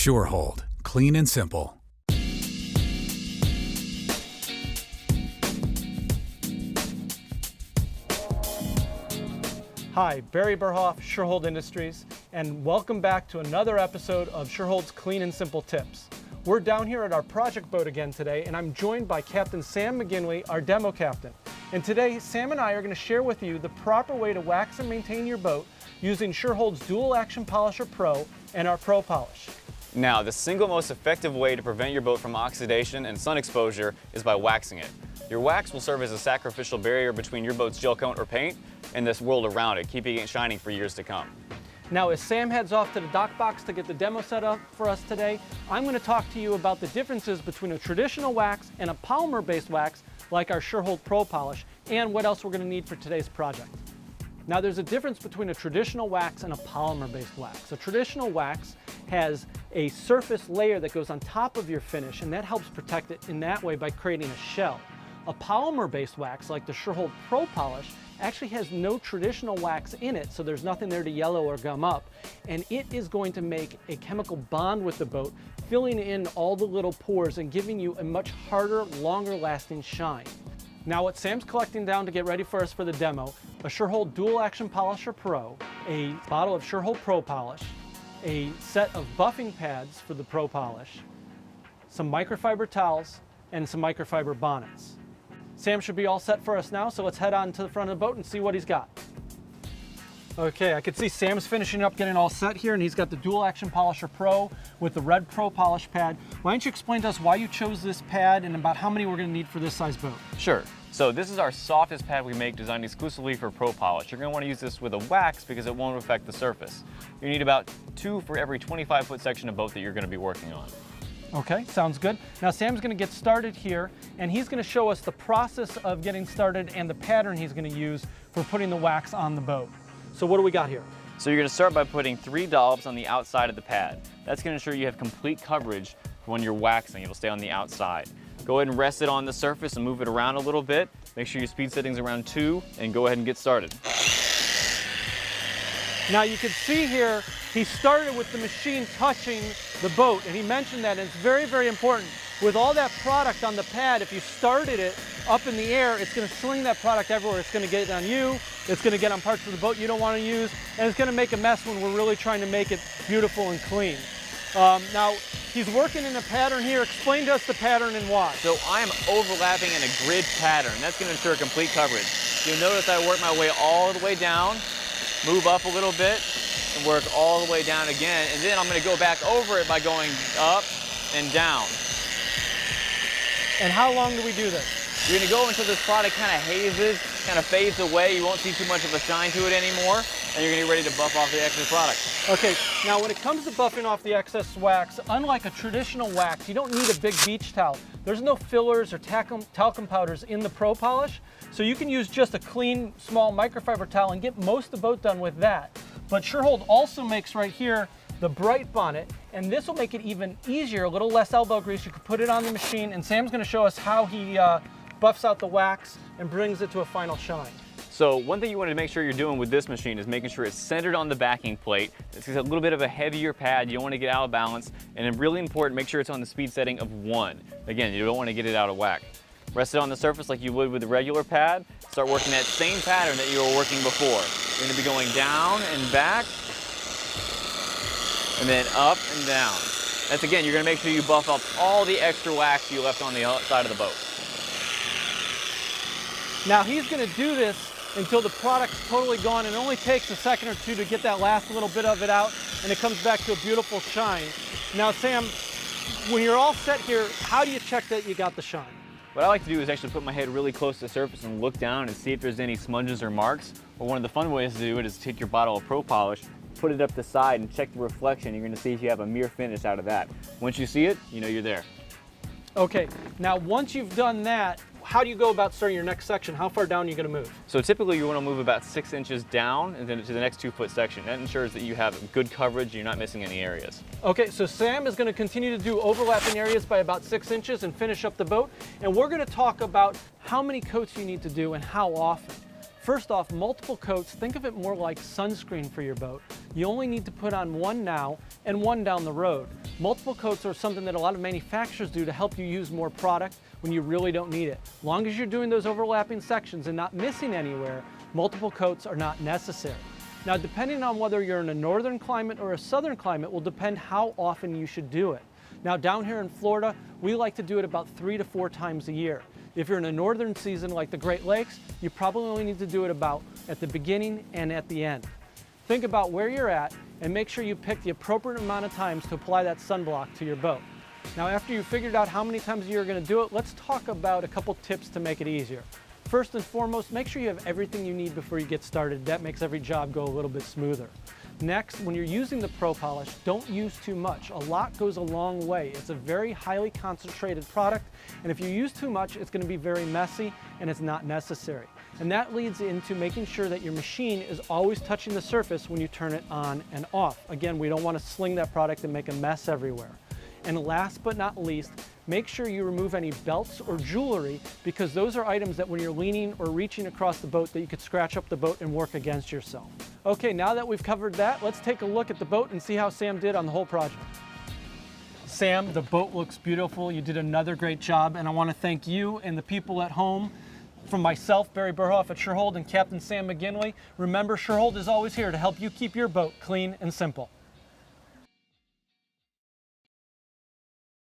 Shurhold, clean and simple. Hi, Barry Burhoff, Shurhold Industries, and welcome back to another episode of Shurhold's Clean and Simple Tips. We're down here at our project boat again today, and I'm joined by Captain Sam McGinley, our demo captain. And today, Sam and I are going to share with you the proper way to wax and maintain your boat using Shurhold's Dual Action Polisher Pro and our Pro Polish. Now, the single most effective way to prevent your boat from oxidation and sun exposure is by waxing it. Your wax will serve as a sacrificial barrier between your boat's gel coat or paint and this world around it, keeping it shining for years to come. Now, as Sam heads off to the dock box to get the demo set up for us today, I'm going to talk to you about the differences between a traditional wax and a polymer-based wax like our Shurhold Pro Polish, and what else we're going to need for today's project. Now, there's a difference between a traditional wax and a polymer-based wax. A traditional wax has a surface layer that goes on top of your finish, and that helps protect it in that way by creating a shell. A polymer-based wax, like the Shurhold Pro Polish, actually has no traditional wax in it, so there's nothing there to yellow or gum up, and it is going to make a chemical bond with the boat, filling in all the little pores and giving you a much harder, longer-lasting shine. Now, what Sam's collecting down to get ready for us for the demo: a Shurhold Dual Action Polisher Pro, a bottle of Shurhold Pro Polish, a set of buffing pads for the Pro Polish, some microfiber towels, and some microfiber bonnets. Sam should be all set for us now, so let's head on to the front of the boat and see what he's got. Okay, I can see Sam's finishing up getting all set here, and he's got the Dual Action Polisher Pro with the red Pro Polish pad. Why don't you explain to us why you chose this pad and about how many we're going to need for this size boat? Sure. So this is our softest pad we make, designed exclusively for Pro Polish. You're going to want to use this with a wax because it won't affect the surface. You need about 2 for every 25-foot section of boat that you're going to be working on. Okay, sounds good. Now Sam's going to get started here, and he's going to show us the process of getting started and the pattern he's going to use for putting the wax on the boat. So what do we got here? So you're going to start by putting 3 dollops on the outside of the pad. That's going to ensure you have complete coverage when you're waxing. It'll stay on the outside. Go ahead and rest it on the surface and move it around a little bit. Make sure your speed setting's around 2, and go ahead and get started. Now you can see here, he started with the machine touching the boat, and he mentioned that, and it's very, very important. With all that product on the pad, if you started it up in the air, it's going to sling that product everywhere. It's going to get on you, it's going to get on parts of the boat you don't want to use, and it's going to make a mess when we're really trying to make it beautiful and clean. Now, he's working in a pattern here. Explain to us the pattern and why. So I am overlapping in a grid pattern. That's going to ensure complete coverage. You'll notice I work my way all the way down, move up a little bit, and work all the way down again, and then I'm going to go back over it by going up and down. And how long do we do this? You're going to go until this product kind of hazes, kind of fades away. You won't see too much of a shine to it anymore, and you're going to get ready to buff off the excess product. Okay, now when it comes to buffing off the excess wax, unlike a traditional wax, you don't need a big beach towel. There's no fillers or talcum powders in the Pro Polish, so you can use just a clean, small microfiber towel and get most of the boat done with that. But Shurhold also makes right here the bright bonnet, and this will make it even easier, a little less elbow grease. You can put it on the machine, and Sam's going to show us how he buffs out the wax and brings it to a final shine. So one thing you want to make sure you're doing with this machine is making sure it's centered on the backing plate. It's a little bit of a heavier pad. You don't want to get out of balance, and it's really important, make sure it's on the speed setting of 1. Again, you don't want to get it out of whack. Rest it on the surface like you would with a regular pad. Start working that same pattern that you were working before. You're going to be going down and back, and then up and down. That's, again, you're going to make sure you buff up all the extra wax you left on the outside of the boat. Now he's going to do this until the product's totally gone, and it only takes a second or two to get that last little bit of it out, and it comes back to a beautiful shine. Now Sam, when you're all set here, how do you check that you got the shine? What I like to do is actually put my head really close to the surface and look down and see if there's any smudges or marks. Or one of the fun ways to do it is take your bottle of Pro Polish, put it up the side, and check the reflection. You're going to see if you have a mirror finish out of that. Once you see it, you know you're there. Okay, now once you've done that, how do you go about starting your next section? How far down are you going to move? So typically you want to move about 6 inches down and then to the next 2-foot section. That ensures that you have good coverage and you're not missing any areas. Okay, so Sam is going to continue to do overlapping areas by about 6 inches and finish up the boat. And we're going to talk about how many coats you need to do and how often. First off, multiple coats, think of it more like sunscreen for your boat. You only need to put on one now and one down the road. Multiple coats are something that a lot of manufacturers do to help you use more product when you really don't need it. As long as you're doing those overlapping sections and not missing anywhere, multiple coats are not necessary. Now, depending on whether you're in a northern climate or a southern climate will depend how often you should do it. Now, down here in Florida, we like to do it about 3 to 4 times a year. If you're in a northern season like the Great Lakes, you probably only need to do it about at the beginning and at the end. Think about where you're at and make sure you pick the appropriate amount of times to apply that sunblock to your boat. Now, after you've figured out how many times a year you're going to do it, let's talk about a couple tips to make it easier. First and foremost, make sure you have everything you need before you get started. That makes every job go a little bit smoother. Next, when you're using the Propolis, don't use too much. A lot goes a long way. It's a very highly concentrated product, and if you use too much, it's going to be very messy and it's not necessary. And that leads into making sure that your machine is always touching the surface when you turn it on and off. Again, we don't want to sling that product and make a mess everywhere. And last but not least, make sure you remove any belts or jewelry, because those are items that when you're leaning or reaching across the boat that you could scratch up the boat and work against yourself. Okay, now that we've covered that, let's take a look at the boat and see how Sam did on the whole project. Sam, the boat looks beautiful. You did another great job, and I want to thank you and the people at home. From myself, Barry Burhoff at Shurhold, and Captain Sam McGinley, remember, Shurhold is always here to help you keep your boat clean and simple.